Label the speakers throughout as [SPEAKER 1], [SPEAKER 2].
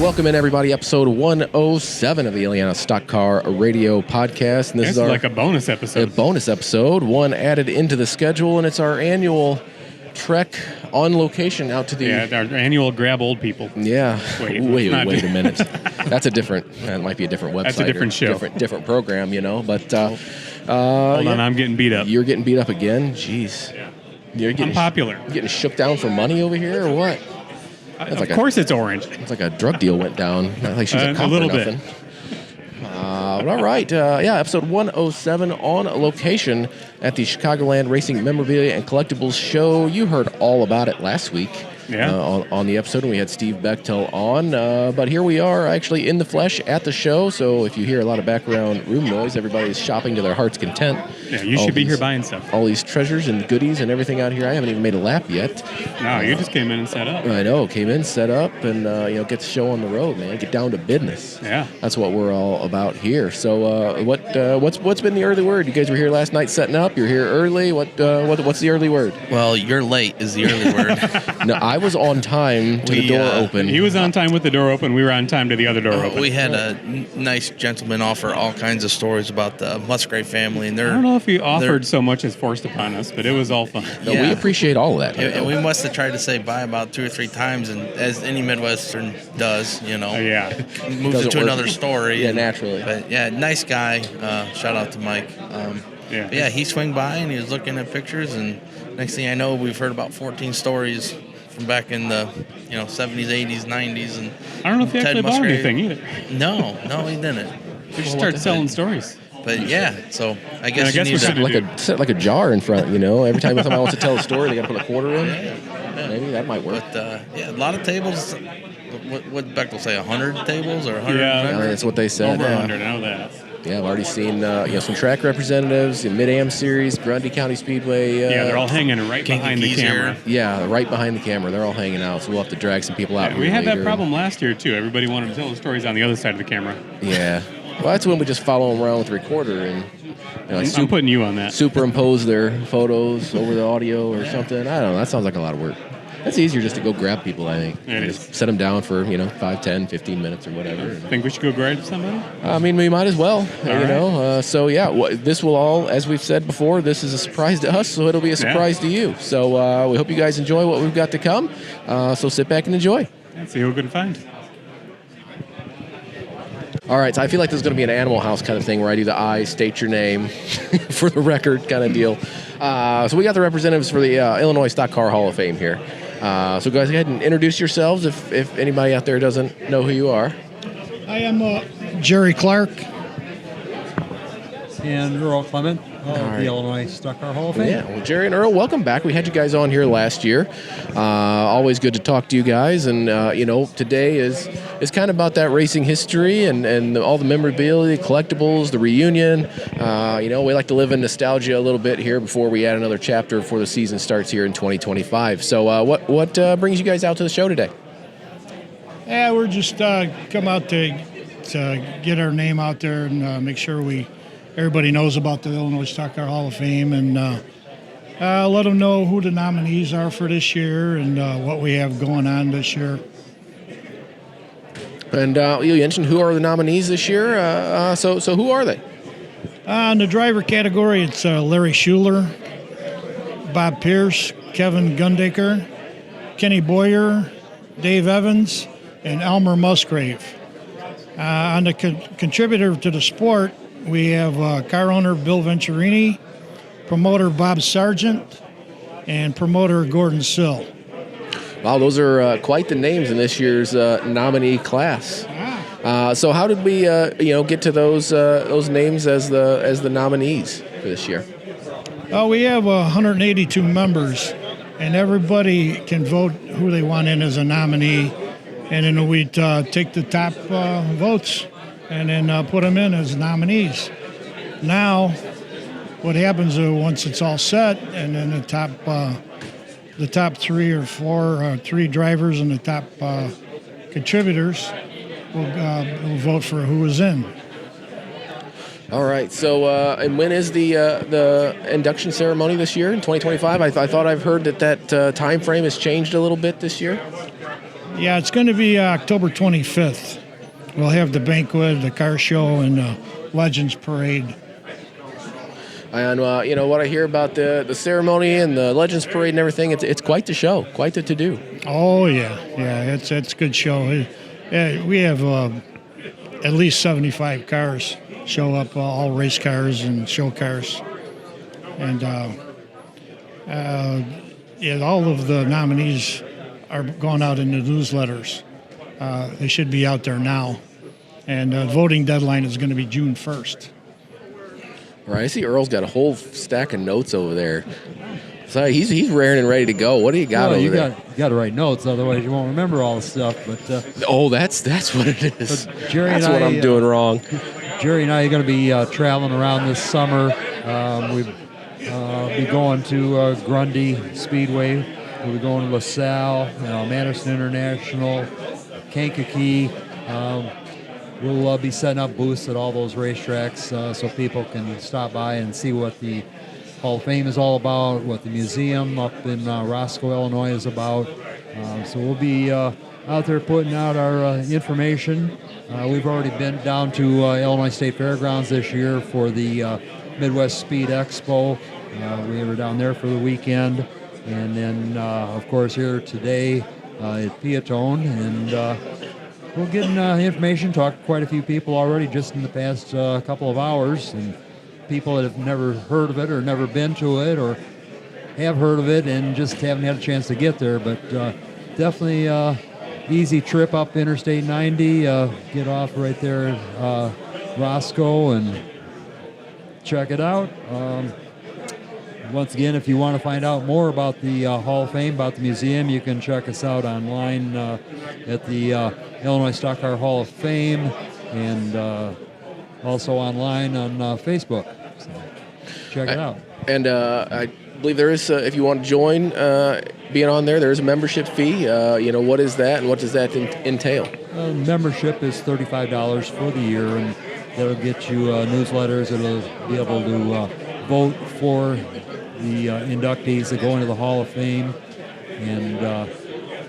[SPEAKER 1] welcome in everybody. Episode 107 of the Illiana Stock Car Radio Podcast. And this is our,
[SPEAKER 2] like a bonus episode.
[SPEAKER 1] A bonus episode, one added into the schedule, and it's our annual trek on location out to the...
[SPEAKER 2] Yeah, our annual grab old people.
[SPEAKER 1] Yeah. Wait a minute. That's a different... That might be a different website.
[SPEAKER 2] That's a different show.
[SPEAKER 1] Different program, you know. But
[SPEAKER 2] hold on, I'm getting beat up.
[SPEAKER 1] You're getting beat up again? Jeez.
[SPEAKER 2] Yeah. I'm popular.
[SPEAKER 1] You getting shook down for money over here or what?
[SPEAKER 2] Of course it's orange.
[SPEAKER 1] It's like a drug deal went down. Not like she's a cop
[SPEAKER 2] little
[SPEAKER 1] or nothing. But all right. Episode 107 on location at the Chicagoland Racing Memorabilia and Collectibles Show. You heard all about it last week.
[SPEAKER 2] Yeah.
[SPEAKER 1] On the episode, and we had Steve Bechtel on. But here we are actually in the flesh at the show. So if you hear a lot of background room noise, everybody's shopping to their heart's content.
[SPEAKER 2] Yeah, you should be here buying stuff.
[SPEAKER 1] All these treasures and goodies and everything out here. I haven't even made a lap yet.
[SPEAKER 2] No, you just came in and set up.
[SPEAKER 1] I know. Came in, set up, and get the show on the road, man. Get down to business.
[SPEAKER 2] Yeah.
[SPEAKER 1] That's what we're all about here. So what's been the early word? You guys were here last night setting up. You're here early. What's the early word?
[SPEAKER 3] Well, you're late is the early word.
[SPEAKER 1] No, I was on time to the door open.
[SPEAKER 2] He was on time with the door open. We were on time to the other door open.
[SPEAKER 3] We had a nice gentleman offer all kinds of stories about the Musgrave family, and
[SPEAKER 2] I don't know if he offered so much as forced upon us, but it was all fun.
[SPEAKER 1] No, we appreciate all of that.
[SPEAKER 3] And we must have tried to say bye about 2 or 3 times, and as any Midwestern does, moves into another story.
[SPEAKER 1] Yeah, naturally.
[SPEAKER 3] But yeah, nice guy. Shout out to Mike. He swung by and he was looking at pictures, and next thing I know, we've heard about 14 stories from back in the 70s, 80s, 90s, and
[SPEAKER 2] I don't know if he actually bought anything either.
[SPEAKER 3] No, he didn't.
[SPEAKER 2] We should start selling stories.
[SPEAKER 3] But yeah, so I guess you need
[SPEAKER 1] set like a jar in front. Every time somebody wants to tell a story, they got to put a quarter in.
[SPEAKER 3] Yeah.
[SPEAKER 1] Maybe that might work.
[SPEAKER 3] But a lot of tables. What did Bechtel say? 100 tables or 100?
[SPEAKER 1] Yeah, that's what they said.
[SPEAKER 2] Over 100. I know that.
[SPEAKER 1] Yeah, I've already seen some track representatives in Mid-Am Series, Grundy County Speedway.
[SPEAKER 2] They're all hanging right behind the camera.
[SPEAKER 1] Yeah, right behind the camera. They're all hanging out, so we'll have to drag some people out.
[SPEAKER 2] We had that problem last year, too. Everybody wanted to tell the stories on the other side of the camera.
[SPEAKER 1] Yeah. Well, that's when we just follow them around with the recorder and
[SPEAKER 2] I'm putting you on that.
[SPEAKER 1] Superimpose their photos over the audio or something. I don't know. That sounds like a lot of work. It's easier just to go grab people, I think.
[SPEAKER 2] It is.
[SPEAKER 1] Just set them down for, 5, 10, 15 minutes or whatever.
[SPEAKER 2] Think we should go grab somebody?
[SPEAKER 1] I mean, we might as well,
[SPEAKER 2] Right.
[SPEAKER 1] This will all, as we've said before, this is a surprise to us, so it'll be a surprise to you. So we hope you guys enjoy what we've got to come. So sit back and enjoy.
[SPEAKER 2] Let's see who we can find.
[SPEAKER 1] All right, so I feel like this is going to be an Animal House kind of thing where I do the I state your name for the record kind of deal. So we got the representatives for the Illinois Stock Car Hall of Fame here. So go ahead and introduce yourselves if anybody out there doesn't know who you are.
[SPEAKER 4] I am Jerry Clark.
[SPEAKER 5] And Earl Clement of the Illinois Stock Car Hall of Fame.
[SPEAKER 1] Yeah, well, Jerry and Earl, welcome back. We had you guys on here last year. Always good to talk to you guys. And, today is kind of about that racing history and all the memorabilia, collectibles, the reunion. We like to live in nostalgia a little bit here before we add another chapter before the season starts here in 2025. So what brings you guys out to the show today?
[SPEAKER 4] Yeah, we're just come out to get our name out there and make sure everybody knows about the Illinois Stock Car Hall of Fame and let them know who the nominees are for this year and what we have going on this year.
[SPEAKER 1] And you mentioned who are the nominees this year. So who are they?
[SPEAKER 4] In the driver category, it's Larry Schuler, Bob Pierce, Kevin Gundaker, Kenny Boyer, Dave Evans, and Elmer Musgrave. On the contributor to the sport, we have car owner Bill Venturini, promoter Bob Sargent, and promoter Gordon Sill.
[SPEAKER 1] Wow, those are quite the names in this year's nominee class. So how did we, get to those names as the nominees for this year?
[SPEAKER 4] Well, we have 182 members, and everybody can vote who they want in as a nominee, and then we take the top votes and then put them in as nominees. Now, what happens once it's all set, and then the top 3 or 4, 3 drivers and the top contributors will vote for who is in.
[SPEAKER 1] All right. So, and when is the induction ceremony this year in 2025? I thought I've heard that time frame has changed a little bit this year.
[SPEAKER 4] Yeah, it's going to be October 25th. We'll have the banquet, the car show, and the Legends Parade.
[SPEAKER 1] And what I hear about the ceremony and the Legends Parade and everything, it's quite the show, quite the to-do.
[SPEAKER 4] Oh yeah, it's a good show. We have at least 75 cars show up, all race cars and show cars, and all of the nominees are going out in the newsletters. They should be out there now, and the voting deadline is going to be June 1st.
[SPEAKER 1] All right, I see Earl's got a whole stack of notes over there. So he's raring and ready to go. What do you got over there?
[SPEAKER 5] You got to write notes, otherwise you won't remember all the stuff. But
[SPEAKER 1] that's what it is.
[SPEAKER 5] Jerry
[SPEAKER 1] that's
[SPEAKER 5] and
[SPEAKER 1] what I'm doing wrong.
[SPEAKER 5] Jerry and I are going to be traveling around this summer. We'll be going to Grundy Speedway. We'll be going to LaSalle, Madison International, Kankakee. We'll be setting up booths at all those racetracks so people can stop by and see what the Hall of Fame is all about, what the museum up in Roscoe, Illinois is about. So we'll be out there putting out our information. We've already been down to Illinois State Fairgrounds this year for the Midwest Speed Expo. We were down there for the weekend. And then, of course, here today at Piatone. And we're getting information, talked to quite a few people already just in the past couple of hours. And people that have never heard of it or never been to it or have heard of it and just haven't had a chance to get there. But definitely easy trip up Interstate 90. Get off right there at Roscoe and check it out. Once again, if you want to find out more about the Hall of Fame, about the museum, you can check us out online at the Illinois Stock Car Hall of Fame and also online on Facebook. So check it out.
[SPEAKER 1] And I believe there is, if you want to join being on there is a membership fee. What is that and what does that entail?
[SPEAKER 5] Membership is $35 for the year, and that'll get you newsletters. It'll be able to vote for the inductees that go into the Hall of Fame and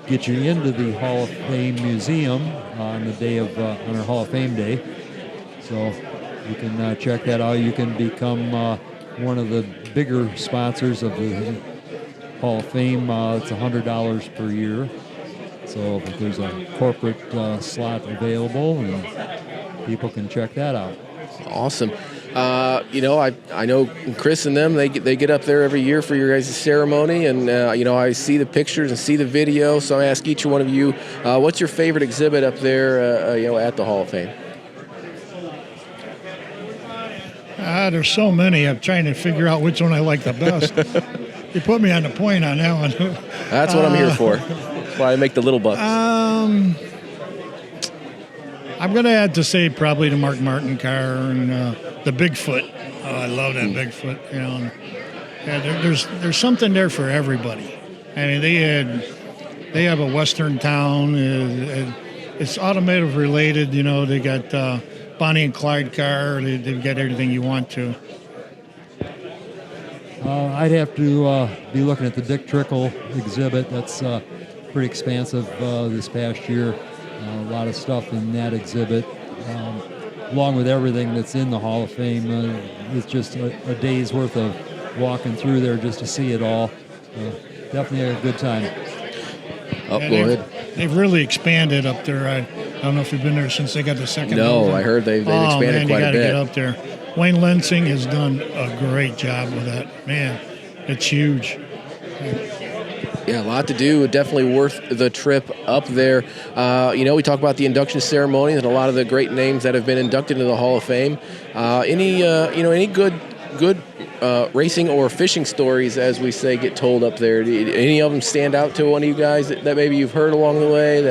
[SPEAKER 5] get you into the Hall of Fame Museum on the day of on our Hall of Fame Day. So you can check that out. You can become one of the bigger sponsors of the Hall of Fame. It's $100 per year. So if there's a corporate slot available, and people can check that out.
[SPEAKER 1] Awesome. I know Chris and them, they get up there every year for your guys' ceremony, and I see the pictures and see the video. So I ask each one of you, what's your favorite exhibit up there, at the Hall of Fame?
[SPEAKER 4] There's so many. I'm trying to figure out which one I like the best. You put me on the point on that one.
[SPEAKER 1] That's what I'm here for. That's why I make the little bucks.
[SPEAKER 4] I'm going to have to say probably the Mark Martin car and the Bigfoot. Oh, I love that Bigfoot. There's something there for everybody. I mean, they have a Western town. It's automotive related. They got Bonnie and Clyde car. They've got everything you want to.
[SPEAKER 5] I'd have to be looking at the Dick Trickle exhibit. That's pretty expansive this past year. A lot of stuff in that exhibit, along with everything that's in the Hall of Fame. It's just a day's worth of walking through there just to see it all. Definitely a good time.
[SPEAKER 1] Go ahead.
[SPEAKER 4] They've really expanded up there. I don't know if you've been there since they got the second.
[SPEAKER 1] No,
[SPEAKER 4] building.
[SPEAKER 1] I heard they've expanded quite a bit.
[SPEAKER 4] You got to get up there. Wayne Lensing has done a great job with that. Man, it's huge.
[SPEAKER 1] Yeah, a lot to do. Definitely worth the trip up there. We talk about the induction ceremony and a lot of the great names that have been inducted into the Hall of Fame. Any good racing or fishing stories, as we say, get told up there? Any of them stand out to one of you guys that maybe you've heard along the way?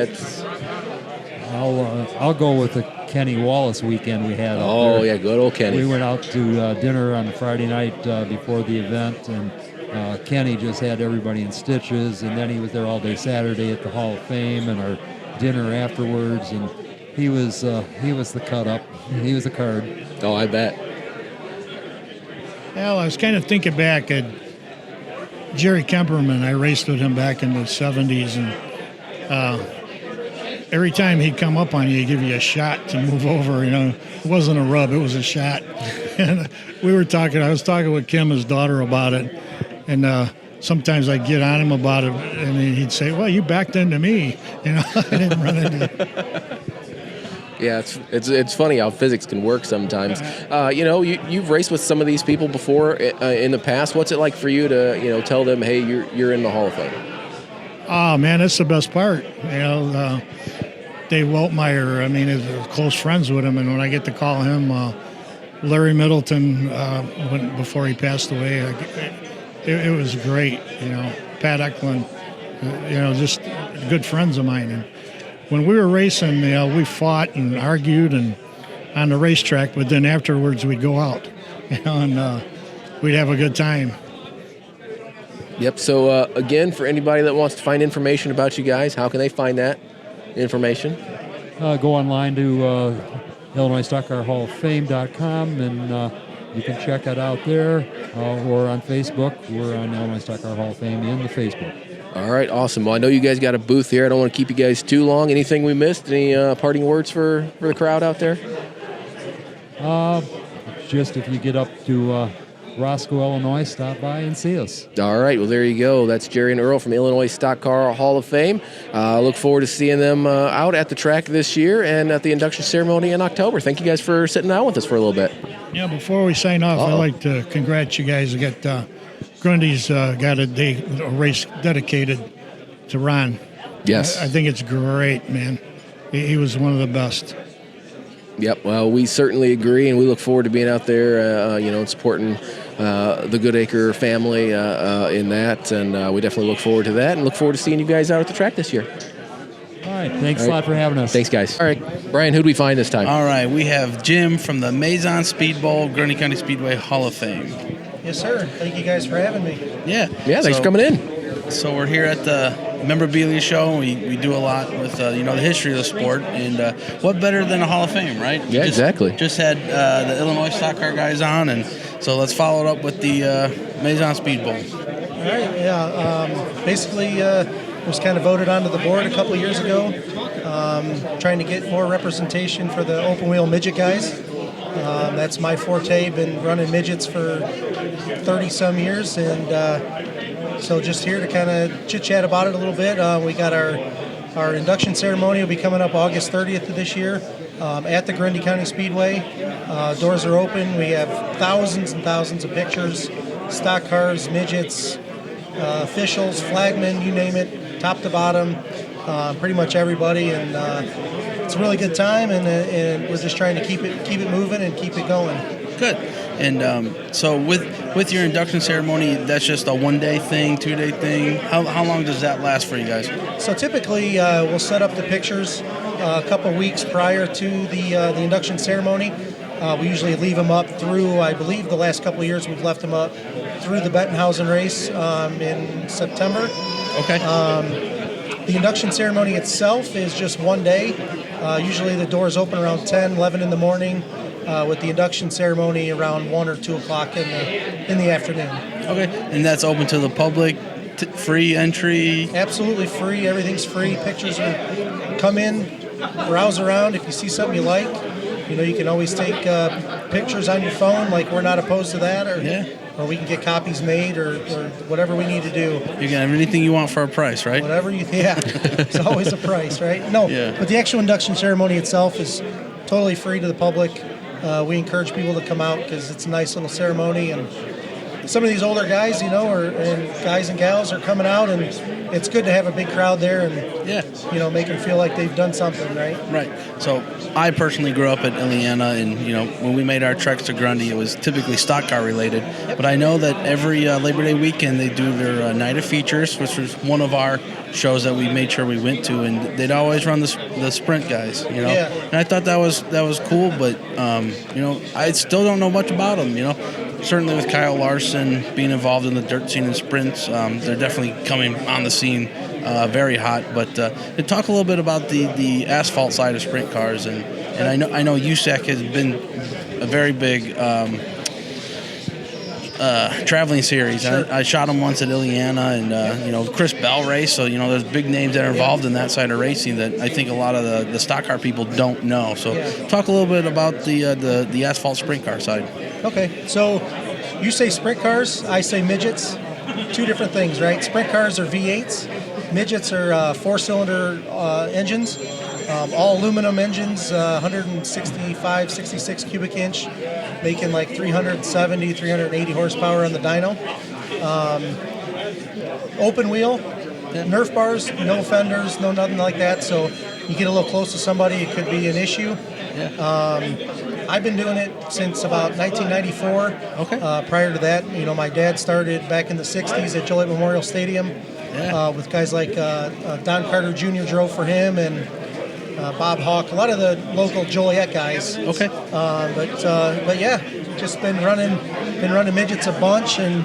[SPEAKER 5] I'll go with the Kenny Wallace weekend we had.
[SPEAKER 1] Oh yeah, good old Kenny.
[SPEAKER 5] We went out to dinner on Friday night before the event, and Kenny just had everybody in stitches, and then he was there all day Saturday at the Hall of Fame and our dinner afterwards, and he was the cut up. He was the card.
[SPEAKER 1] Oh, I bet.
[SPEAKER 4] Well, I was kind of thinking back at Jerry Kemperman. I raced with him back in the 70s, and every time he'd come up on you, he'd give you a shot to move over. It wasn't a rub; it was a shot. And I was talking with Kim, his daughter, about it, and sometimes I'd get on him about it, and he'd say, "Well, you backed into me." I didn't run into you.
[SPEAKER 1] Yeah, it's funny how physics can work sometimes. You've raced with some of these people before in the past. What's it like for you to tell them, hey, you're in the Hall of Fame?
[SPEAKER 4] Oh man, that's the best part. Dave Weltmeyer, I was close friends with him, and when I get to call him Larry Middleton before he passed away, it was great. Pat Eklund, just good friends of mine. And when we were racing, we fought and argued and on the racetrack, but then afterwards we'd go out, and we'd have a good time.
[SPEAKER 1] Yep. So again, for anybody that wants to find information about you guys, how can they find that information?
[SPEAKER 5] Go online to IllinoisStockCarHallOfFame.com, and you can check it out there, or on Facebook. We're on Illinois Stock Car Hall of Fame in the Facebook.
[SPEAKER 1] All right, awesome. Well, I know you guys got a booth here. I don't want to keep you guys too long. Anything we missed? Any parting words for the crowd out there?
[SPEAKER 5] Just if you get up to Roscoe, Illinois, stop by and see us.
[SPEAKER 1] All right, well, there you go. That's Jerry and Earl from Illinois Stock Car Hall of Fame. Look forward to seeing them out at the track this year and at the induction ceremony in October. Thank you guys for sitting down with us for a little bit.
[SPEAKER 4] Yeah, before we sign off, I'd like to congratulate you guys. We got Grundy's got a race dedicated to Ron.
[SPEAKER 1] Yes.
[SPEAKER 4] I think it's great, man. He was one of the best.
[SPEAKER 1] Yep, well, we certainly agree, and we look forward to being out there, and supporting the Goodacre family in that, and we definitely look forward to that, and look forward to seeing you guys out at the track this year.
[SPEAKER 5] All right, thanks a lot for having us.
[SPEAKER 1] Thanks, guys. All right, Brian, who'd we find this time?
[SPEAKER 3] All right, we have Jim from the Maison Speed Bowl, Grundy County Speedway Hall of Fame.
[SPEAKER 6] Yes, sir. Thank you guys for having me.
[SPEAKER 3] Yeah.
[SPEAKER 1] Yeah, thanks for coming in.
[SPEAKER 3] So we're here at the memorabilia show. We do a lot with the history of the sport, and what better than a Hall of Fame, right?
[SPEAKER 1] Yeah, exactly.
[SPEAKER 3] Just had the Illinois stock car guys on, and so let's follow it up with the Maison Speed Bowl.
[SPEAKER 6] All right. Yeah. Basically, was kind of voted onto the board a couple of years ago, trying to get more representation for the open wheel midget guys. That's my forte. Been running midgets for 30 some years, and so just here to kind of chit chat about it a little bit. We got our induction ceremony will be coming up August 30th of this year at the Grundy County Speedway. Doors are open. We have thousands and thousands of pictures, stock cars, midgets, officials, flagmen, you name it, top to bottom, pretty much everybody, and it's a really good time, and we're just trying to keep it moving and keep it going.
[SPEAKER 3] Good. And so with your induction ceremony, that's just a 1-day thing, 2-day thing. How long does that last for you guys?
[SPEAKER 6] So typically we'll set up the pictures a couple weeks prior to the induction ceremony. We usually leave them up through, I believe the last couple of years we've left them up through the Bettenhausen race in September.
[SPEAKER 3] Okay.
[SPEAKER 6] The induction ceremony itself is just 1 day. Usually the doors open around 10, 11 in the morning, with the induction ceremony around 1 or 2 o'clock in the afternoon.
[SPEAKER 3] Okay, and that's open to the public, free entry?
[SPEAKER 6] Absolutely free. Everything's free. Pictures are come in, browse around. If you see something you like, you can always take pictures on your phone. Like, we're not opposed to that, or we can get copies made, or whatever we need to do.
[SPEAKER 3] You can have anything you want for a price, right?
[SPEAKER 6] Whatever it's always a price, right? No, but the actual induction ceremony itself is totally free to the public. We encourage people to come out because it's a nice little ceremony, and some of these older guys, and guys and gals are coming out, and it's good to have a big crowd there and make them feel like they've done something, right?
[SPEAKER 3] Right. So I personally grew up at Illiana, and when we made our treks to Grundy, it was typically stock car related. Yep. But I know that every Labor Day weekend they do their night of features, which was one of our shows that we made sure we went to, and they'd always run the sprint guys, And I thought that was cool, but I still don't know much about them, Certainly with Kyle Larson being involved in the dirt scene and sprints, they're definitely coming on the scene very hot. But talk a little bit about the asphalt side of sprint cars, and I know USAC has been a very big traveling series.
[SPEAKER 6] Sure.
[SPEAKER 3] I shot them once at Illiana, and Chris Bell race. So there's big names that are involved in that side of racing that I think a lot of the stock car people don't know. So talk a little bit about the asphalt sprint car side.
[SPEAKER 6] Okay, so you say sprint cars, I say midgets. Two different things, right? Sprint cars are V8s. Midgets are four-cylinder engines, all aluminum engines, 165, 66 cubic inch, making like 370, 380 horsepower on the dyno. Open wheel, Nerf bars, no fenders, no nothing like that. So you get a little close to somebody, it could be an issue. I've been doing it since about 1994.
[SPEAKER 3] Okay.
[SPEAKER 6] Prior to that, my dad started back in the 60s at Gillette Memorial Stadium with guys like Don Carter Jr. drove for him, and Bob Hawk, a lot of the local Joliet guys.
[SPEAKER 3] Okay.
[SPEAKER 6] But yeah, just been running midgets a bunch, and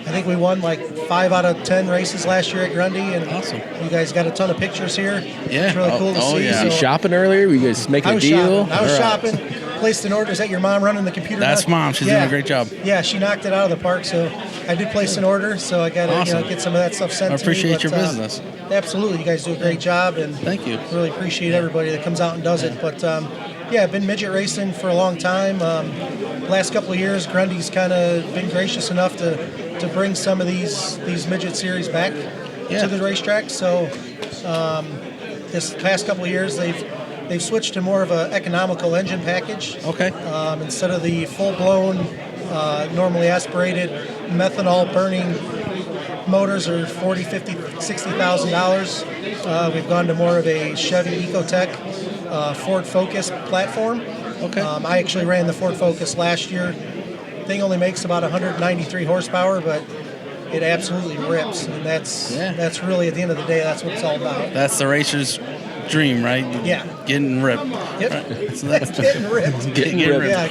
[SPEAKER 6] I think we won like 5 out of 10 races last year at Grundy, and
[SPEAKER 3] awesome.
[SPEAKER 6] You guys got a ton of pictures here.
[SPEAKER 3] Yeah.
[SPEAKER 6] It's really cool to see.
[SPEAKER 3] Yeah.
[SPEAKER 1] You shopping earlier? Were you guys making a deal?
[SPEAKER 6] I was shopping. Placed an order. Is that your mom running the computer?
[SPEAKER 3] That's Mom. She's doing a great job.
[SPEAKER 6] Yeah, she knocked it out of the park. So I did place an order. So I got to get some of that stuff sent to me.
[SPEAKER 3] I appreciate your business.
[SPEAKER 6] Absolutely, you guys do a great job, and
[SPEAKER 3] thank you.
[SPEAKER 6] Really appreciate everybody that comes out and does it. But I've been midget racing for a long time. Last couple of years, Grundy's kind of been gracious enough to bring some of these midget series back to the racetrack. So this past couple of years, they've switched to more of an economical engine package.
[SPEAKER 3] Okay.
[SPEAKER 6] Instead of the full-blown, normally aspirated, methanol-burning motors are $40,000, $50,000, $60,000. We've gone to more of a Chevy Ecotec Ford Focus platform.
[SPEAKER 3] Okay.
[SPEAKER 6] I actually ran the Ford Focus last year. Thing only makes about 193 horsepower, but it absolutely rips, and that's really, at the end of the day, that's what it's all about.
[SPEAKER 3] That's the racer's dream, right?
[SPEAKER 6] Yeah.
[SPEAKER 3] Getting ripped.
[SPEAKER 6] Yep.
[SPEAKER 3] Right. So that's
[SPEAKER 6] getting ripped.
[SPEAKER 3] Getting ripped.
[SPEAKER 6] Yeah,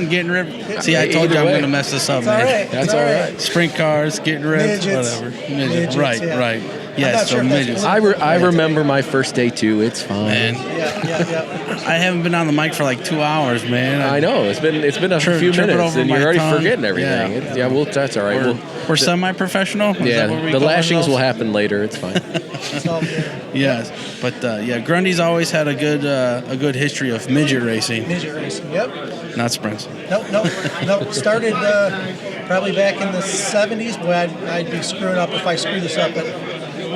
[SPEAKER 3] getting ripped. See, I told you I'm going to mess this up,
[SPEAKER 6] it's
[SPEAKER 3] man.
[SPEAKER 6] All right.
[SPEAKER 1] That's all right.
[SPEAKER 3] Sprint cars, getting ripped,
[SPEAKER 6] Midgets.
[SPEAKER 3] whatever.
[SPEAKER 6] Midgets,
[SPEAKER 3] right,
[SPEAKER 6] yeah.
[SPEAKER 3] right.
[SPEAKER 6] I'm
[SPEAKER 3] Yes,
[SPEAKER 6] not
[SPEAKER 3] so
[SPEAKER 6] sure if that's
[SPEAKER 3] midgets.
[SPEAKER 1] I remember my first day too. It's fine.
[SPEAKER 3] Man,
[SPEAKER 6] Yeah.
[SPEAKER 3] I haven't been on the mic for like 2 hours, man.
[SPEAKER 1] I know it's been a few
[SPEAKER 3] tripping
[SPEAKER 1] minutes,
[SPEAKER 3] over
[SPEAKER 1] and
[SPEAKER 3] my
[SPEAKER 1] you're already
[SPEAKER 3] tongue.
[SPEAKER 1] forgetting everything.
[SPEAKER 3] Yeah.
[SPEAKER 1] That's all right.
[SPEAKER 3] We're semi-professional. Is that what we
[SPEAKER 1] The
[SPEAKER 3] call
[SPEAKER 1] lashings
[SPEAKER 3] ourselves?
[SPEAKER 1] will happen later. It's fine.
[SPEAKER 6] It's all good.
[SPEAKER 3] Yes, but Grundy's always had a good history of midget racing,
[SPEAKER 6] Midget racing. Yep.
[SPEAKER 3] not sprints.
[SPEAKER 6] Nope. Started probably back in the 70s. Boy, I'd be screwing up if I screw this up, but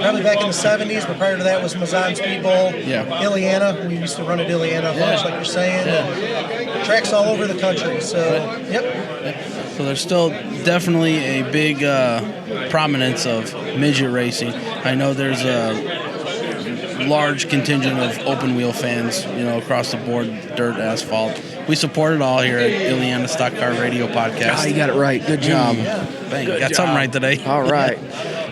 [SPEAKER 6] probably back in the 70s. But prior to that was Mazan Speed Bowl, Illiana. We used to run at Illiana a bunch, like you're saying. And tracks all over the country. So, yep.
[SPEAKER 3] So there's still definitely a big prominence of midget racing. I know there's a large contingent of open wheel fans, across the board, dirt, asphalt. We support it all here at Illiana Stock Car Radio Podcast.
[SPEAKER 1] You got it right. Good job.
[SPEAKER 3] Bang,
[SPEAKER 1] Good
[SPEAKER 3] got
[SPEAKER 1] job.
[SPEAKER 3] something right today.
[SPEAKER 1] All right.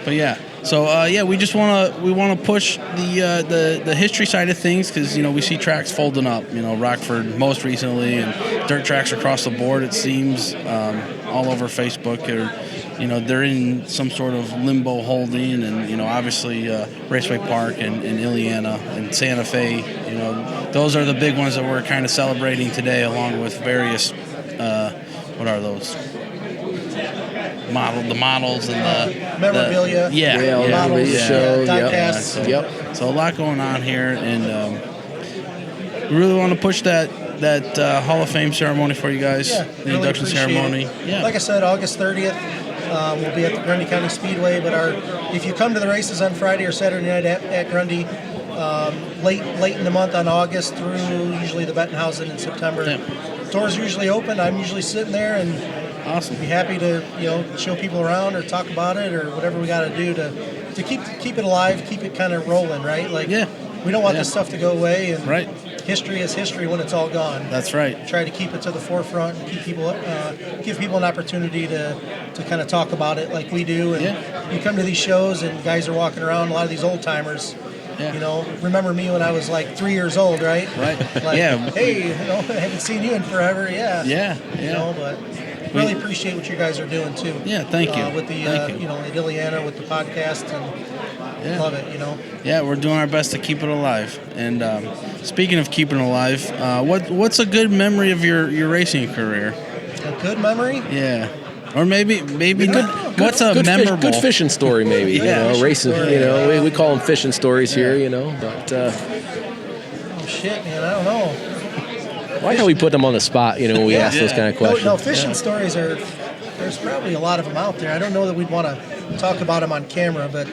[SPEAKER 3] But yeah, so we just want to push the history side of things, because we see tracks folding up. Rockford most recently, and dirt tracks across the board. It seems all over Facebook, or they're in some sort of limbo holding, and obviously Raceway Park and Illiana and Santa Fe. Those are the big ones that we're kind of celebrating today, along with various what are those? The models and the
[SPEAKER 6] Memorabilia.
[SPEAKER 1] Models, show,
[SPEAKER 6] diecasts.
[SPEAKER 1] Yep.
[SPEAKER 3] So a lot going on here, and we really want to push that Hall of Fame ceremony for you guys, the
[SPEAKER 6] really
[SPEAKER 3] induction
[SPEAKER 6] appreciate
[SPEAKER 3] ceremony.
[SPEAKER 6] it.
[SPEAKER 3] Yeah.
[SPEAKER 6] Like I said, August 30th, we'll be at the Grundy County Speedway. But if you come to the races on Friday or Saturday night at Grundy, late in the month on August through usually the Bettenhausen in September, doors are usually open. I'm usually sitting there and
[SPEAKER 3] Awesome.
[SPEAKER 6] be happy to show people around or talk about it or whatever we got to do to keep it alive, keep it kind of rolling, right? We don't want this stuff to go away, and history is history when it's all gone.
[SPEAKER 3] That's right.
[SPEAKER 6] Try to keep it to the forefront and give people an opportunity to kind of talk about it like we do. And you come to these shows and guys are walking around, a lot of these old timers. Remember me when I was like 3 years old, right?
[SPEAKER 3] Right.
[SPEAKER 6] Hey, I haven't seen you in forever. But really appreciate what you guys are doing too.
[SPEAKER 3] Yeah, thank you.
[SPEAKER 6] With the at Illiana with the podcast, and love it.
[SPEAKER 3] Yeah, we're doing our best to keep it alive. And speaking of keeping it alive, what's a good memory of your racing career?
[SPEAKER 6] A good memory?
[SPEAKER 3] Yeah. Or maybe good. What's a memorable
[SPEAKER 1] good fishing story? Maybe racing.
[SPEAKER 6] Story.
[SPEAKER 1] We call them fishing stories here. But
[SPEAKER 6] Oh shit, man, I don't know.
[SPEAKER 1] I like how we put them on the spot. When we ask those kind of questions.
[SPEAKER 6] No, fishing stories are. There's probably a lot of them out there. I don't know that we'd want to talk about them on camera, but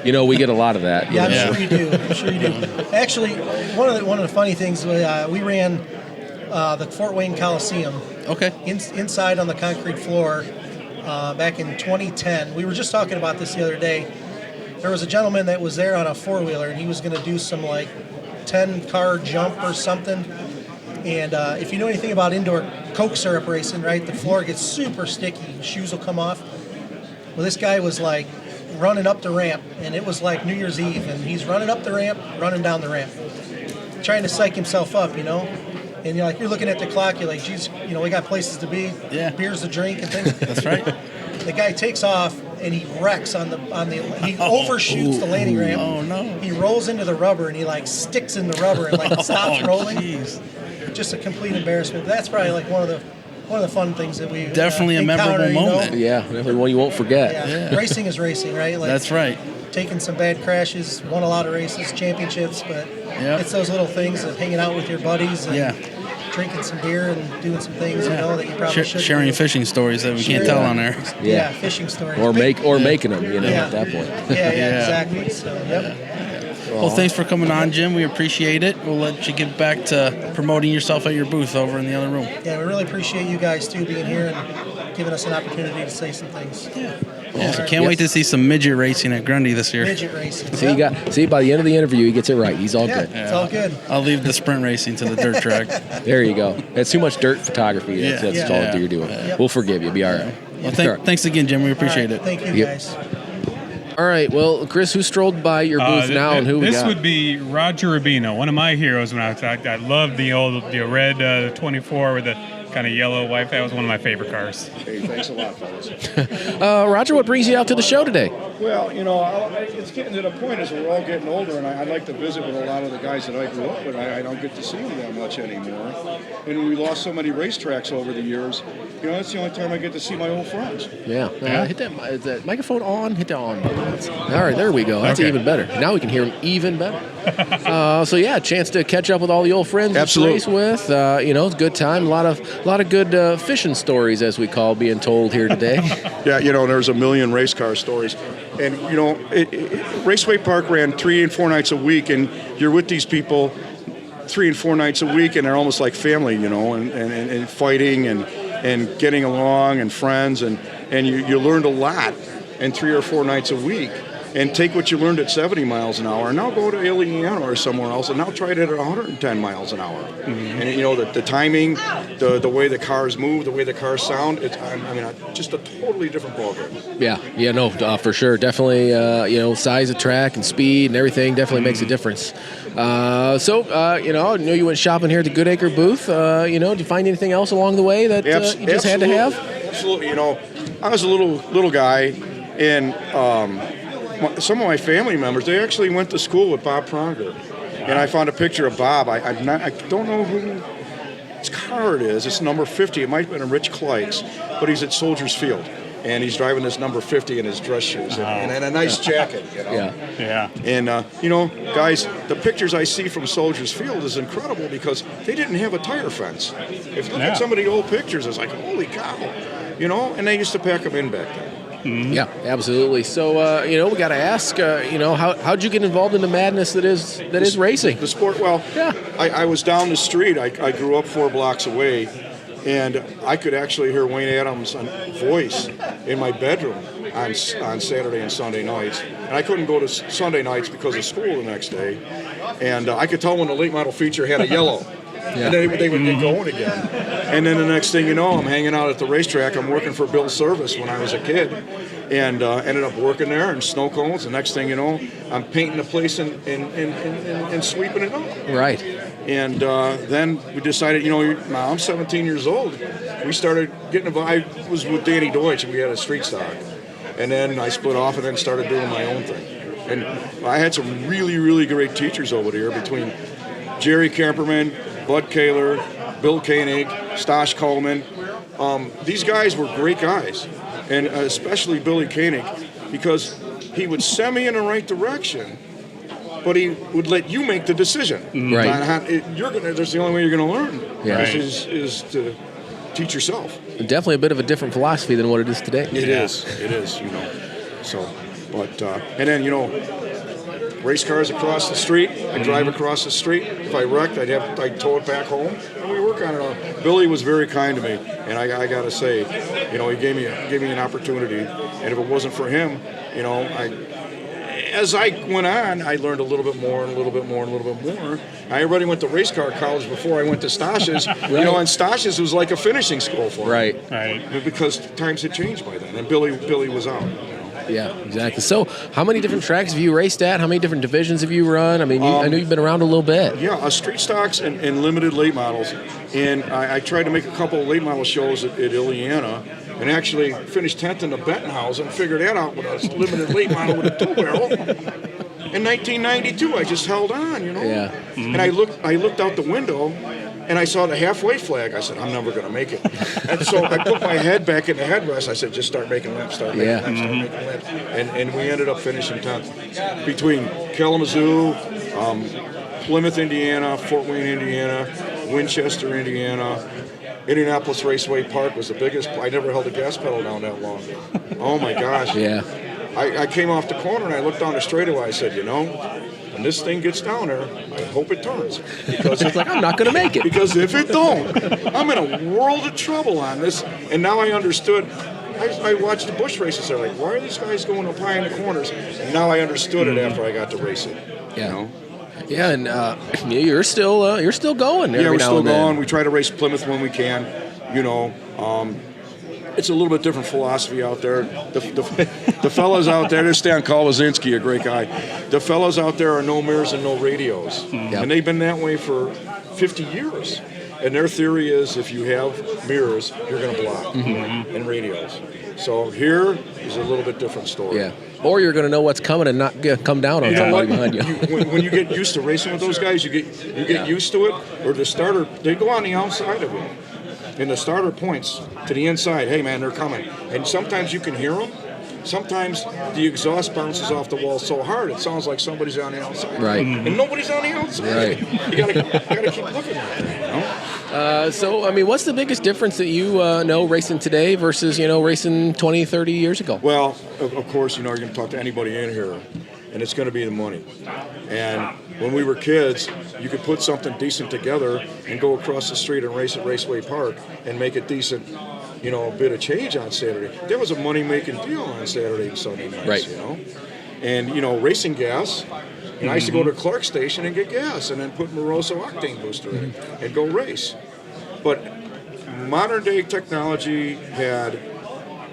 [SPEAKER 1] we get a lot of that.
[SPEAKER 6] yeah, I'm sure you do. I'm sure you do. Actually, one of the funny things we ran the Fort Wayne Coliseum.
[SPEAKER 3] Okay.
[SPEAKER 6] Inside on the concrete floor back in 2010. We were just talking about this the other day. There was a gentleman that was there on a four-wheeler, and he was going to do some 10-car jump or something. And if you know anything about indoor Coke syrup racing, right, the floor gets super sticky. Shoes will come off. Well, this guy was running up the ramp, and it was like New Year's Eve, and he's running up the ramp, running down the ramp, trying to psych himself up, And you're looking at the clock, you're like, geez, we got places to be, beers to drink and things.
[SPEAKER 3] That's right.
[SPEAKER 6] The guy takes off and he wrecks on the he overshoots the landing ramp.
[SPEAKER 3] Oh no.
[SPEAKER 6] He rolls into the rubber and he sticks in the rubber and stops rolling.
[SPEAKER 3] Jeez.
[SPEAKER 6] Just a complete embarrassment. But that's probably one of the fun things that we
[SPEAKER 3] definitely a memorable moment.
[SPEAKER 1] Yeah, definitely one you won't forget.
[SPEAKER 6] Yeah. Racing is racing, right?
[SPEAKER 3] That's right.
[SPEAKER 6] Taking some bad crashes, won a lot of races, championships, but it's those little things of hanging out with your buddies and drinking some beer and doing some things that you probably should
[SPEAKER 3] sharing
[SPEAKER 6] do.
[SPEAKER 3] fishing stories that we can't tell on there.
[SPEAKER 6] Yeah, fishing stories.
[SPEAKER 1] Or making them, at that point.
[SPEAKER 6] Yeah, exactly. So, yep.
[SPEAKER 3] Well, thanks for coming on, Jim. We appreciate it. We'll let you get back to promoting yourself at your booth over in the other room.
[SPEAKER 6] Yeah, we really appreciate you guys, too, being here and giving us an opportunity to say some things.
[SPEAKER 3] Yeah. Awesome. Can't wait to see some midget racing at Grundy this year.
[SPEAKER 6] Midget racing.
[SPEAKER 1] See, by the end of the interview, he gets it right. He's all good.
[SPEAKER 6] It's all good.
[SPEAKER 3] I'll leave the sprint racing to the dirt track.
[SPEAKER 1] There you go. That's too much dirt photography. That's all you're doing. We'll forgive you. Be all right.
[SPEAKER 3] Well, thanks again, Jim. We appreciate it.
[SPEAKER 6] Thank you, guys.
[SPEAKER 1] All right. Well, Chris, who strolled by your booth now, and who we got?
[SPEAKER 2] This would be Roger Rubino, one of my heroes. When I loved the red 24 with the kind of yellow white. That was one of my favorite cars.
[SPEAKER 7] Hey, thanks a lot, fellas.
[SPEAKER 1] Roger, what brings you out to the show today?
[SPEAKER 7] Well, it's getting to the point as we're all getting older, and I'd like to visit with a lot of the guys that I grew up with. I don't get to see them that much anymore. And we lost so many racetracks over the years. That's the only time I get to see my old friends.
[SPEAKER 1] Yeah. Hit that. Is that microphone on? Hit that on. All right, there we go. That's even better. Now we can hear him even better. A chance to catch up with all the old friends you race with. It's a good time. A lot of good fishing stories, as we call being told here today.
[SPEAKER 7] Yeah, there's a million race car stories. And, Raceway Park ran 3 and 4 nights a week, and you're with these people 3 and 4 nights a week, and they're almost like family, and fighting and getting along and friends, and you learned a lot in 3 or 4 nights a week. And take what you learned at 70 miles an hour, and now go to Illiana or somewhere else, and now try it at 110 miles an hour. Mm-hmm. And the timing, the way the cars move, the way the cars sound, just a totally different ballgame.
[SPEAKER 1] Yeah, for sure. Definitely, size of track and speed and everything definitely makes a difference. I know you went shopping here at the Goodacre booth. Did you find anything else along the way that you just had to have?
[SPEAKER 7] Absolutely. I was a little guy, and some of my family members, they actually went to school with Bob Pronger. And I found a picture of Bob. I don't know who his car it is. It's number 50. It might have been a Rich Clikes, but he's at Soldiers Field. And he's driving this number 50 in his dress shoes and a nice jacket,
[SPEAKER 2] Yeah.
[SPEAKER 7] And, guys, the pictures I see from Soldiers Field is incredible because they didn't have a tire fence. If you look at some of the old pictures, it's like, holy cow. And they used to pack them in back then.
[SPEAKER 1] Mm-hmm. Yeah, absolutely. So, we got to ask, how'd you get involved in the madness that is racing?
[SPEAKER 7] The sport, I was down the street. I grew up 4 blocks away, and I could actually hear Wayne Adams' voice in my bedroom on Saturday and Sunday nights. And I couldn't go to Sunday nights because of school the next day. And I could tell when the late model feature had a yellow. And then they would get going again. And then the next thing you know, I'm hanging out at the racetrack. I'm working for Bill Service when I was a kid. And ended up working there in snow cones. The next thing you know, I'm painting the place and sweeping it up.
[SPEAKER 1] Right.
[SPEAKER 7] And then we decided, I'm 17 years old. We started getting involved. I was with Danny Deutsch, and we had a street stock. And then I split off and then started doing my own thing. And I had some really, really great teachers over there between Jerry Kemperman, Bud Kaler, Bill Koenig, Stosh Coleman. these guys were great guys, and especially Billy Koenig, because he would send me in the right direction, but he would let you make the decision.
[SPEAKER 1] Right.
[SPEAKER 7] On how, that's the only way you're going to learn.
[SPEAKER 1] Yeah.
[SPEAKER 7] Is to teach yourself.
[SPEAKER 1] Definitely a bit of a different philosophy than what it is today.
[SPEAKER 7] It is, So, but and then race cars across the street. I drive across the street. If I wrecked, I'd tow it back home, and we work on it. Billy was very kind to me, and I got to say, he gave me an opportunity, and if it wasn't for him, as I went on, I learned a little bit more and a little bit more and a little bit more. I already went to race car college before I went to Stosh's.
[SPEAKER 1] Right.
[SPEAKER 7] And Stosh's was like a finishing school for me.
[SPEAKER 1] Right.
[SPEAKER 7] Because times had changed by then, and Billy was out.
[SPEAKER 1] Yeah, exactly. So, how many different tracks have you raced at? How many different divisions have you run? I mean, I know you've been around a little bit.
[SPEAKER 7] Yeah, street stocks and limited late models. And I tried to make a couple of late model shows at Illiana, and actually finished 10th in the Bettenhausen and figured that out with a limited late model with a two-barrel. In 1992, I just held on,
[SPEAKER 1] Yeah.
[SPEAKER 7] And I looked out the window, and I saw the halfway flag. I said, I'm never going to make it. And so I put my head back in the headrest. I said, just start making laps, start making laps. And we ended up finishing 10th. Between Kalamazoo, Plymouth, Indiana, Fort Wayne, Indiana, Winchester, Indiana, Indianapolis Raceway Park was the biggest. I never held a gas pedal down that long. Oh, my gosh.
[SPEAKER 1] Yeah.
[SPEAKER 7] I came off the corner, and I looked down the straightaway. I said, when this thing gets down there, I hope it turns. Because
[SPEAKER 1] It's like, I'm not going to make it.
[SPEAKER 7] Because if it don't, I'm in a world of trouble on this. And now I understood. I watched the Busch races. They're like, why are these guys going up high in the corners? And now I understood it after I got to race it.
[SPEAKER 1] Yeah. Yeah, and you're still going.
[SPEAKER 7] Yeah, we're still going. We try to race Plymouth when we can. It's a little bit different philosophy out there. The fellows out there, there's Stan Kolozinski, a great guy. The fellows out there are no mirrors and no radios. And they've been that way for 50 years. And their theory is if you have mirrors, you're going to block and radios. So here is a little bit different story.
[SPEAKER 1] Yeah. Or you're going to know what's coming and not come down on somebody behind you.
[SPEAKER 7] When you get used to racing with those guys, you get used to it. Or the starter, they go on the outside of it. And the starter points to the inside. Hey, man, they're coming. And sometimes you can hear them. Sometimes the exhaust bounces off the wall so hard it sounds like somebody's on the outside.
[SPEAKER 1] Right.
[SPEAKER 7] And nobody's on the outside.
[SPEAKER 1] Right.
[SPEAKER 7] You gotta keep looking at it.
[SPEAKER 1] So, I mean, what's the biggest difference that you know racing today versus, racing 20, 30 years ago?
[SPEAKER 7] Well, of course, you're going to talk to anybody in here, and it's going to be the money. And when we were kids, you could put something decent together and go across the street and race at Raceway Park and make a decent, bit of change on Saturday. There was a money-making deal on Saturday and Sunday nights,
[SPEAKER 1] Right.
[SPEAKER 7] And, racing gas. And I used to go to Clark Station and get gas and then put Moroso octane booster in and go race. But modern-day technology had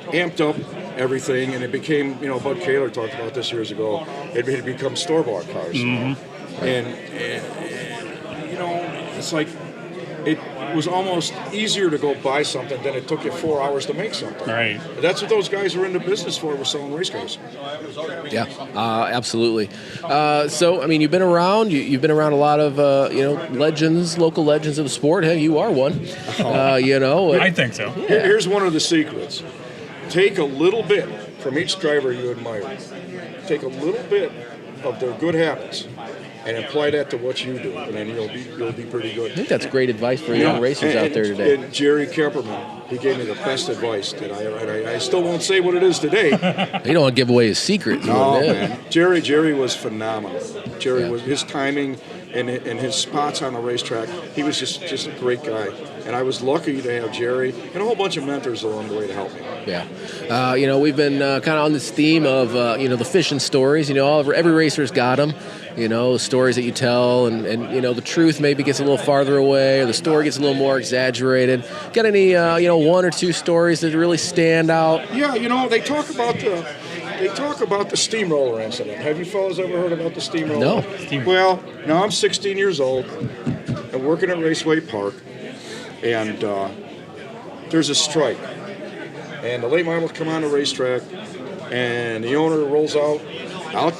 [SPEAKER 7] amped up everything, and it became, Bud Kaler talked about this years ago, it had become store-bought cars. And, it's like it was almost easier to go buy something than it took you 4 hours to make something.
[SPEAKER 2] Right.
[SPEAKER 7] That's what those guys were in the business for, was selling race cars.
[SPEAKER 1] Yeah, absolutely. So, I mean, you've been around. You've been around a lot of, legends, local legends of the sport. Hey, you are one.
[SPEAKER 2] I think so.
[SPEAKER 7] Here's one of the secrets. Take a little bit from each driver you admire. Take a little bit of their good habits and apply that to what you do, and then you'll be pretty good.
[SPEAKER 1] I think that's great advice for young racers out there today.
[SPEAKER 7] And Jerry Kemperman, he gave me the best advice that I still won't say what it is today.
[SPEAKER 1] You don't want to give away his secrets.
[SPEAKER 7] Oh, man. Jerry was phenomenal. Jerry was, his timing and his spots on the racetrack, he was just a great guy. And I was lucky to have Jerry and a whole bunch of mentors along the way to help me.
[SPEAKER 1] Yeah. We've been kind of on this theme of, the Fishin Stories. Every racer's got them. Stories that you tell, and the truth maybe gets a little farther away, or the story gets a little more exaggerated. Got any, one or two stories that really stand out?
[SPEAKER 7] Yeah, they talk about the steamroller incident. Have you fellas ever heard about the steamroller?
[SPEAKER 1] No.
[SPEAKER 7] Well, now I'm 16 years old and working at Raceway Park, and there's a strike. And the late models come on the racetrack, and the owner rolls out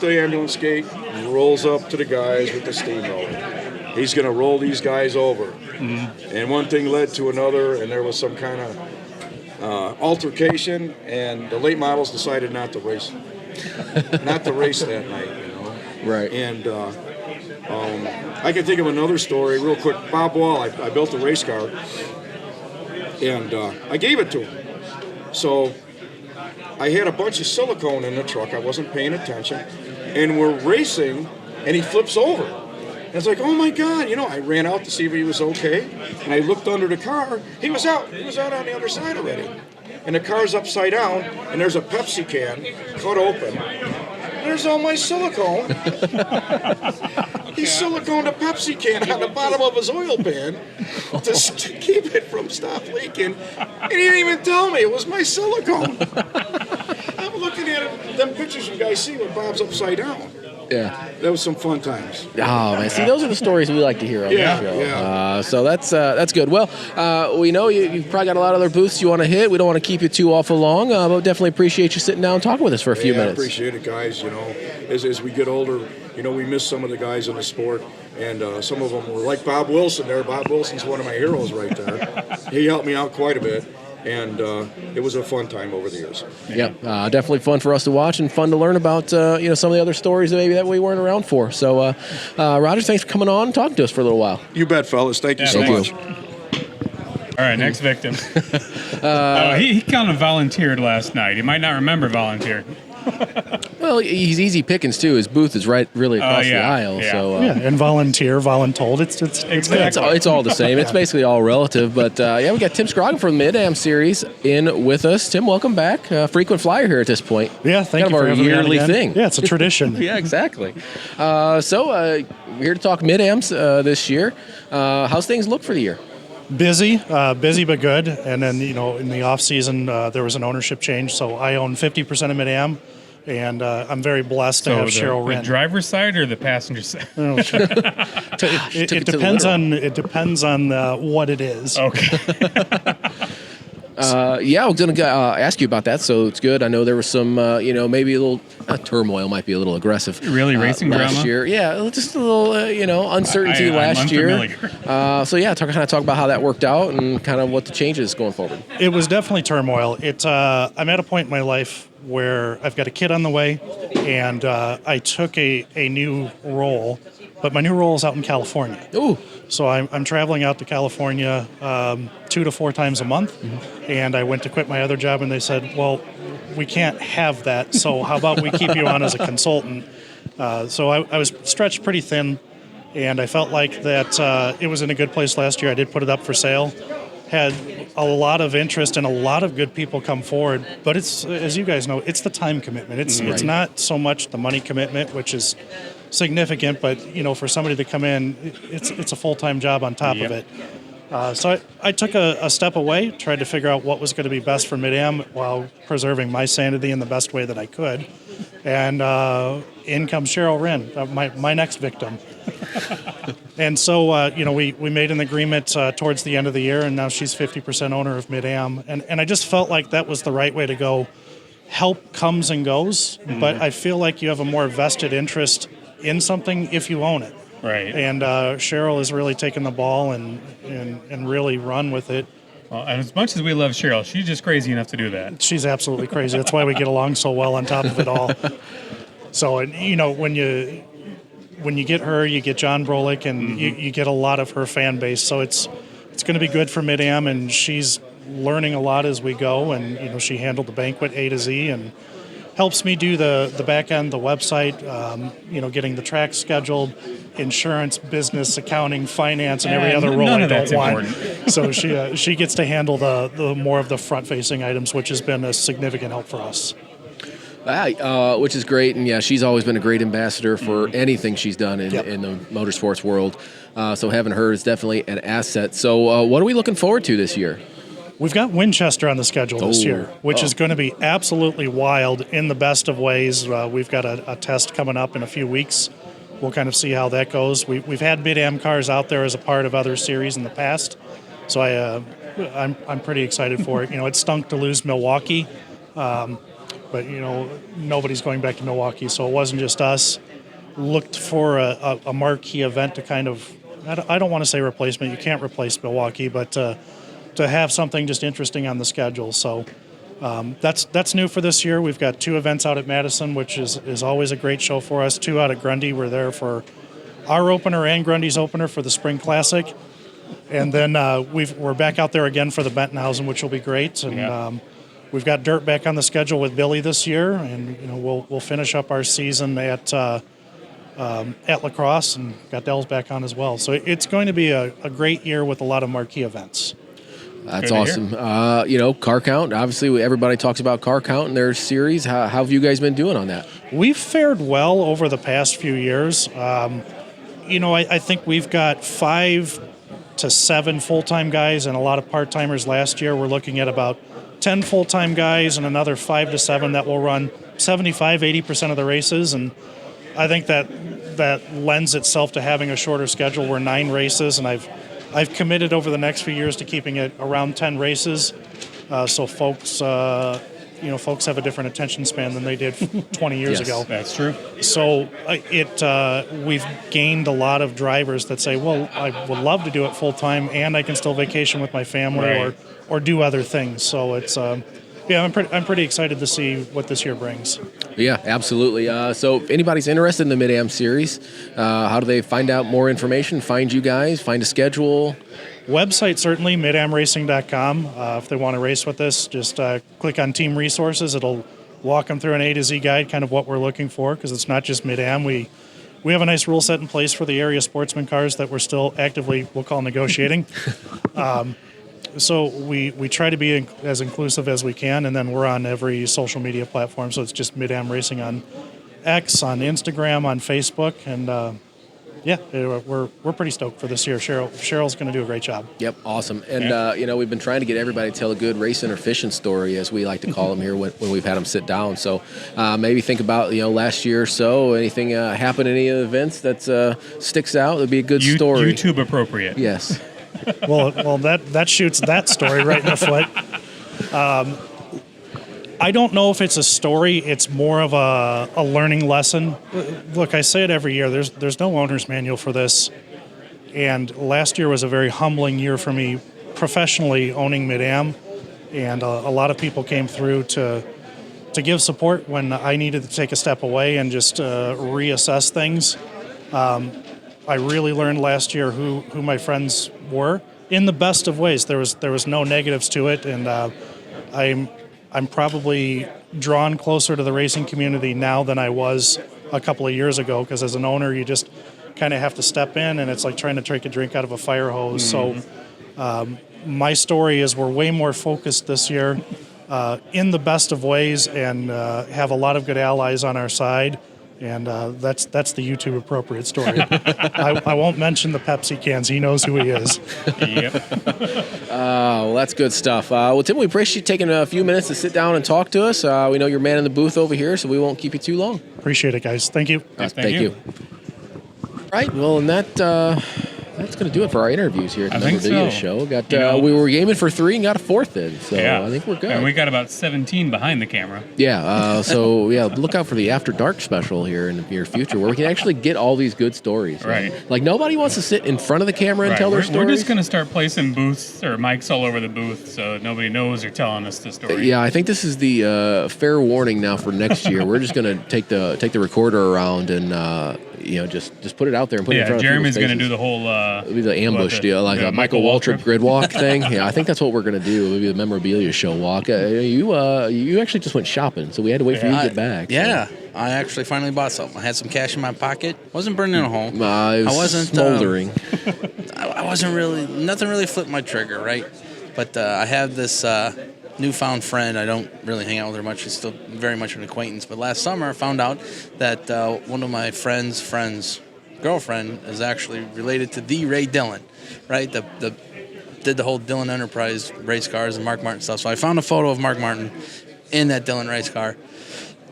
[SPEAKER 7] the ambulance gate, and rolls up to the guys with the steamroller. He's going to roll these guys over. And one thing led to another, and there was some kind of altercation, and the late models decided not to race that night, you know.
[SPEAKER 1] Right.
[SPEAKER 7] And I can think of another story real quick. Bob Wall, I built a race car, and I gave it to him. So I had a bunch of silicone in the truck. I wasn't paying attention, and we're racing, and he flips over. And it's like, oh my God, you know, I ran out to see if he was okay, and I looked under the car. He was out on the other side already. And the car's upside down, and there's a Pepsi can cut open. There's all my silicone. He siliconed a Pepsi can on the bottom of his oil pan to keep it from stop leaking. And he didn't even tell me it was my silicone. I'm looking at it, them pictures you guys see when Bob's upside down.
[SPEAKER 1] Yeah.
[SPEAKER 7] That was some fun times.
[SPEAKER 1] Oh, man. See, those are the stories we like to hear on
[SPEAKER 7] Yeah,
[SPEAKER 1] the show.
[SPEAKER 7] yeah.
[SPEAKER 1] So that's good. Well, we know you've probably got a lot of other booths you want to hit. We don't want to keep you too awful long, but definitely appreciate you sitting down and talking with us for a few minutes.
[SPEAKER 7] I appreciate it, guys. You know, as we get older, you know, we miss some of the guys in the sport, and some of them were like Bob Wilson there. Bob Wilson's one of my heroes right there. He helped me out quite a bit. And it was a fun time over the years.
[SPEAKER 1] Yeah, definitely fun for us to watch and fun to learn about, some of the other stories maybe that we weren't around for. So, Roger, thanks for coming on and talking to us for a little while.
[SPEAKER 7] You bet, fellas. Thank you so much.
[SPEAKER 2] All right, next victim. He kind of volunteered last night. He might not remember volunteer.
[SPEAKER 1] Well, he's easy pickings too. His booth is really across the aisle.
[SPEAKER 2] Yeah.
[SPEAKER 1] So
[SPEAKER 8] and volunteer, voluntold. It's
[SPEAKER 1] it's all the same. It's basically all relative. But we got Tim Scrogham from the Mid-Am series in with us. Tim, welcome back. Frequent flyer here at this point.
[SPEAKER 8] Yeah, thank you for
[SPEAKER 1] our
[SPEAKER 8] having me on
[SPEAKER 1] yearly
[SPEAKER 8] again.
[SPEAKER 1] thing.
[SPEAKER 8] Yeah, it's a tradition.
[SPEAKER 1] Yeah, exactly. We're here to talk Mid-Ams this year. How's things look for the year?
[SPEAKER 8] Busy but good. And then in the off season there was an ownership change, so I own 50% of Mid-Am. And I'm very blessed to have Cheryl Wren.
[SPEAKER 2] The driver's side or the passenger side?
[SPEAKER 8] Oh, sure. It depends on what it is.
[SPEAKER 2] Okay.
[SPEAKER 1] I was going to ask you about that, so it's good. I know there was some, maybe a little turmoil, might be a little aggressive.
[SPEAKER 2] Really, racing
[SPEAKER 1] last
[SPEAKER 2] drama?
[SPEAKER 1] year. Yeah, just a little, uncertainty last year. Talk about how that worked out and kind of what the changes going forward.
[SPEAKER 8] It was definitely turmoil. I'm at a point in my life where I've got a kid on the way, and I took a new role, but my new role is out in California.
[SPEAKER 1] Ooh.
[SPEAKER 8] So I'm traveling out to California 2 to 4 times a month, and I went to quit my other job, and they said, well, we can't have that, so how about we keep you on as a consultant? So I was stretched pretty thin, and I felt like that it was in a good place last year. I did put it up for sale. Had a lot of interest and a lot of good people come forward, but it's, as you guys know, it's the time commitment. It's not so much the money commitment, which is significant, but for somebody to come in, it's a full-time job on top of it. So I took a step away, tried to figure out what was going to be best for Mid-Am while preserving my sanity in the best way that I could. And in comes Cheryl Wren, my next victim. And so, we made an agreement towards the end of the year, and now she's 50% owner of Mid-Am. And I just felt like that was the right way to go. Help comes and goes, but I feel like you have a more vested interest in something if you own it.
[SPEAKER 2] Right.
[SPEAKER 8] And Cheryl has really taken the ball and really run with it.
[SPEAKER 2] Well, and as much as we love Cheryl, she's just crazy enough to do that.
[SPEAKER 8] She's absolutely crazy. That's why we get along so well on top of it all. So, when you get her, you get John Brolick, and you get a lot of her fan base. So it's going to be good for Mid-Am, and she's learning a lot as we go. And she handled the banquet A to Z, and helps me do the back end, the website, getting the track scheduled, insurance, business, accounting, finance, and every other role I don't want. So she gets to handle the more of the front facing items, which has been a significant help for us.
[SPEAKER 1] Which is great, and she's always been a great ambassador for anything she's done in the motorsports world. So having her is definitely an asset. So what are we looking forward to this year?
[SPEAKER 8] We've got Winchester on the schedule this year, which is going to be absolutely wild in the best of ways. We've got a test coming up in a few weeks. We'll kind of see how that goes. We've had Mid-Am cars out there as a part of other series in the past, so I'm pretty excited for it. It stunk to lose Milwaukee. But, nobody's going back to Milwaukee, so it wasn't just us. Looked for a marquee event to kind of, I don't want to say replacement. You can't replace Milwaukee, but to have something just interesting on the schedule. So that's new for this year. We've got 2 events out at Madison, which is always a great show for us. 2 out at Grundy. We're there for our opener and Grundy's opener for the Spring Classic. And then we're back out there again for the Bentonhausen, which will be great. And we've got dirt back on the schedule with Billy this year, and we'll finish up our season at Lacrosse, and got Dells back on as well. So it's going to be a great year with a lot of marquee events.
[SPEAKER 1] That's awesome. Car count. Obviously, everybody talks about car count in their series. How have you guys been doing on that?
[SPEAKER 8] We've fared well over the past few years. I think we've got 5 to 7 full-time guys and a lot of part-timers last year. We're looking at about 10 full-time guys and another 5 to 7 that will run 75-80% of the races. And I think that lends itself to having a shorter schedule. We're 9 races, and I've committed over the next few years to keeping it around 10 races, so folks have a different attention span than they did 20 years ago.
[SPEAKER 2] That's true.
[SPEAKER 8] So we've gained a lot of drivers that say, well, I would love to do it full time, and I can still vacation with my family or do other things. So it's I'm pretty excited to see what this year brings.
[SPEAKER 1] Yeah, absolutely. So if anybody's interested in the Mid-Am series, how do they find out more information, find you guys, find a schedule?
[SPEAKER 8] Website, certainly, midamracing.com. If they want to race with us, just click on Team Resources. It'll walk them through an A to Z guide, kind of what we're looking for, because it's not just Mid-Am. We have a nice rule set in place for the area sportsman cars that we're still actively, we'll call negotiating. So we try to be as inclusive as we can, and then we're on every social media platform. So it's just Mid-Am Racing on X, on Instagram, on Facebook, and we're pretty stoked for this year. Cheryl's going to do a great job.
[SPEAKER 1] Yep, awesome. And we've been trying to get everybody to tell a good racing or fishing story, as we like to call them here when we've had them sit down. So maybe think about last year or so, anything happened in any of the events that sticks out. It'd be a good story.
[SPEAKER 2] YouTube appropriate.
[SPEAKER 1] Yes.
[SPEAKER 8] Well, that shoots that story right in the foot. I don't know if it's a story. It's more of a learning lesson. Look, I say it every year. There's no owner's manual for this. And last year was a very humbling year for me professionally owning Mid-Am. And a lot of people came through to give support when I needed to take a step away and just reassess things. I really learned last year who my friends were in the best of ways. There was no negatives to it, and I'm probably drawn closer to the racing community now than I was a couple of years ago, because as an owner, you just kind of have to step in, and it's like trying to take a drink out of a fire hose. Mm-hmm. So my story is we're way more focused this year in the best of ways, and have a lot of good allies on our side. And that's the YouTube appropriate story. I won't mention the Pepsi cans. He knows who he is.
[SPEAKER 2] Yep.
[SPEAKER 1] Well, that's good stuff. Well, Tim, we appreciate you taking a few minutes to sit down and talk to us. We know you're man in the booth over here, so we won't keep you too long.
[SPEAKER 8] Appreciate it, guys. Thank you.
[SPEAKER 1] Thank you. All right. Well, and that's going to do it for our interviews here at the Memorabilia Show. We were aiming for 3 and got a 4th in, so I think we're good.
[SPEAKER 2] And we got about 17 behind the camera.
[SPEAKER 1] Yeah, look out for the After Dark special here in the near future, where we can actually get all these good stories.
[SPEAKER 2] Right.
[SPEAKER 1] Like, nobody wants to sit in front of the camera and tell their stories.
[SPEAKER 2] We're just going to start placing booths or mics all over the booth, so nobody knows you're telling us the story.
[SPEAKER 1] Yeah, I think this is the fair warning now for next year. We're just going to take the recorder around and just put it out there and put it in front
[SPEAKER 2] Jeremy's
[SPEAKER 1] of people's faces.
[SPEAKER 2] Going to do the whole
[SPEAKER 1] it'll be the ambush deal, like a Michael Waltrip grid walk thing. Yeah, I think that's what we're going to do. It'll be the Memorabilia Show walk. You actually just went shopping, so we had to wait for you to get back.
[SPEAKER 9] Yeah, I actually finally bought something. I had some cash in my pocket. Wasn't burning a hole.
[SPEAKER 1] It was
[SPEAKER 9] I wasn't
[SPEAKER 1] smoldering.
[SPEAKER 9] I wasn't really, nothing really flipped my trigger, right? But I have this newfound friend. I don't really hang out with her much. She's still very much an acquaintance. But last summer, I found out that one of my friend's girlfriend is actually related to the Ray Dillon, right? Did the whole Dillon Enterprise race cars and Mark Martin stuff. So I found a photo of Mark Martin in that Dillon race car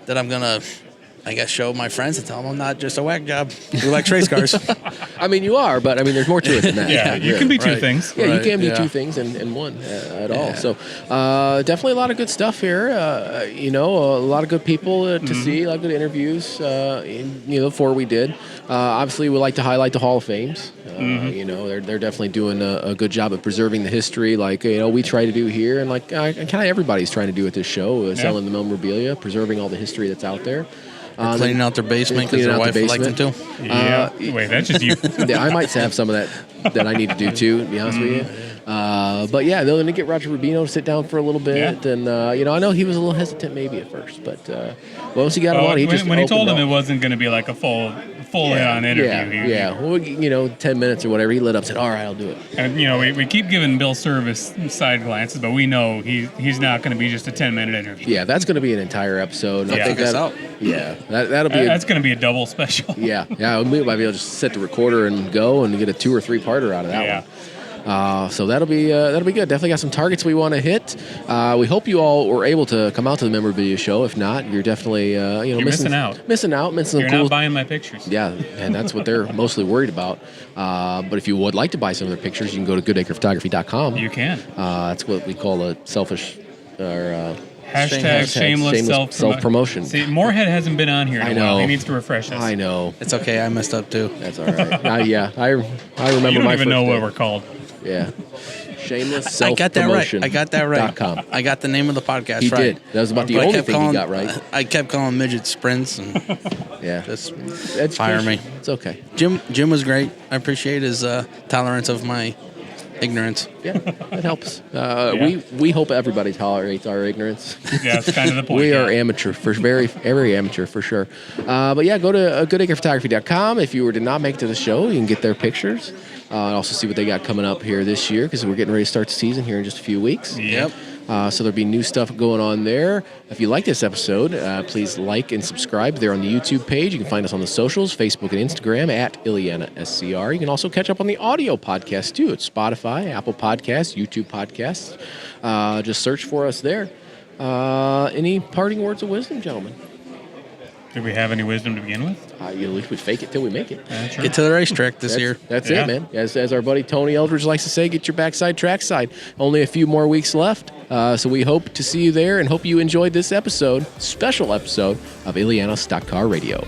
[SPEAKER 9] that I'm gonna I guess show my friends and tell them I'm not just a whack job who likes race cars.
[SPEAKER 1] I mean, you are, but I mean, there's more to it than that.
[SPEAKER 2] Yeah, you can be two
[SPEAKER 9] Right.
[SPEAKER 2] things.
[SPEAKER 1] Yeah, you
[SPEAKER 9] Right,
[SPEAKER 1] can be
[SPEAKER 9] yeah.
[SPEAKER 1] two things in one at all. So definitely a lot of good stuff here. A lot of good people to see, a lot of good interviews. Before we did, obviously we like to highlight the Hall of Fames. They're definitely doing a good job of preserving the history, like we try to do here, and like kind of everybody's trying to do at this show, selling the memorabilia, preserving all the history that's out there.
[SPEAKER 9] Cleaning out their basement because their wife would like them to.
[SPEAKER 2] Yeah. Wait, that's just you.
[SPEAKER 1] Yeah, I might have some of that I need to do too, to be honest with you. But yeah, they're going to get Roger Rubino to sit down for a little bit, and I know he was a little hesitant maybe at first, but once he got him on, he just
[SPEAKER 2] when he told him
[SPEAKER 1] opened
[SPEAKER 2] it
[SPEAKER 1] up.
[SPEAKER 2] wasn't going to be like a full on interview.
[SPEAKER 1] Yeah. Well, 10 minutes or whatever, he lit up and said, all right, I'll do it.
[SPEAKER 2] And we keep giving Bill Service side glances, but we know he's not going to be just a 10-minute interview.
[SPEAKER 1] Yeah, that's going to be an entire episode. And
[SPEAKER 2] Yeah.
[SPEAKER 1] I think
[SPEAKER 9] Check us
[SPEAKER 1] that,
[SPEAKER 9] out.
[SPEAKER 1] yeah, that'll be
[SPEAKER 2] That's going to be a double special.
[SPEAKER 1] yeah. We might be able to just set the recorder and go and get a 2 or 3 parter out of that
[SPEAKER 2] Yeah.
[SPEAKER 1] one. So that'll be good. Definitely got some targets we want to hit. We hope you all were able to come out to the memorabilia show. If not, you're definitely
[SPEAKER 2] missing out.
[SPEAKER 1] Missing some
[SPEAKER 2] You're
[SPEAKER 1] cool.
[SPEAKER 2] not buying my pictures.
[SPEAKER 1] Yeah, and that's what they're mostly worried about. But if you would like to buy some of their pictures, you can go to goodacrephotography.com.
[SPEAKER 2] You can.
[SPEAKER 1] That's what we call a selfish or
[SPEAKER 2] Hashtag shameless
[SPEAKER 1] self-promotion.
[SPEAKER 2] See, Moorhead hasn't been on here in
[SPEAKER 1] I
[SPEAKER 2] a while.
[SPEAKER 1] know.
[SPEAKER 2] He needs to refresh us.
[SPEAKER 1] I know.
[SPEAKER 9] It's okay. I messed up too.
[SPEAKER 1] That's all right. I remember
[SPEAKER 2] You don't
[SPEAKER 1] my
[SPEAKER 2] even
[SPEAKER 1] first
[SPEAKER 2] know
[SPEAKER 1] day.
[SPEAKER 2] what we're called.
[SPEAKER 1] Yeah. Shameless
[SPEAKER 9] I got that right. I got that right.
[SPEAKER 1] .com.
[SPEAKER 9] I got the name of the podcast
[SPEAKER 1] He
[SPEAKER 9] right.
[SPEAKER 1] did. That was about the
[SPEAKER 9] But I
[SPEAKER 1] only
[SPEAKER 9] kept
[SPEAKER 1] thing he
[SPEAKER 9] calling-
[SPEAKER 1] got right.
[SPEAKER 9] I kept calling midget sprints and
[SPEAKER 1] Yeah.
[SPEAKER 9] just
[SPEAKER 1] Education.
[SPEAKER 9] fire me.
[SPEAKER 1] It's okay.
[SPEAKER 9] Jim was great. I appreciate his tolerance of my ignorance.
[SPEAKER 1] Yeah, it helps. We hope everybody tolerates our ignorance.
[SPEAKER 2] Yeah, that's kind of the point.
[SPEAKER 1] We
[SPEAKER 2] yeah.
[SPEAKER 1] are amateur, very amateur for sure. But yeah, go to goodacrephotography.com. If you were to not make it to the show, you can get their pictures. And also see what they got coming up here this year, because we're getting ready to start the season here in just a few weeks.
[SPEAKER 2] Yep.
[SPEAKER 1] So there'll be new stuff going on there. If you like this episode, please like and subscribe there on the YouTube page. You can find us on the socials, Facebook and Instagram at Illiana SCR. You can also catch up on the audio podcast too. It's Spotify, Apple Podcasts, YouTube Podcasts. Just search for us there. Any parting words of wisdom, gentlemen?
[SPEAKER 2] Do we have any wisdom to begin with?
[SPEAKER 1] At least we fake it till we make it.
[SPEAKER 2] Sure.
[SPEAKER 9] Get to the racetrack this year.
[SPEAKER 1] That's
[SPEAKER 2] Yeah.
[SPEAKER 1] it, man. As our buddy Tony Eldridge likes to say, get your backside trackside. Only a few more weeks left. So we hope to see you there and hope you enjoyed this special episode of Illiana Stock Car Radio.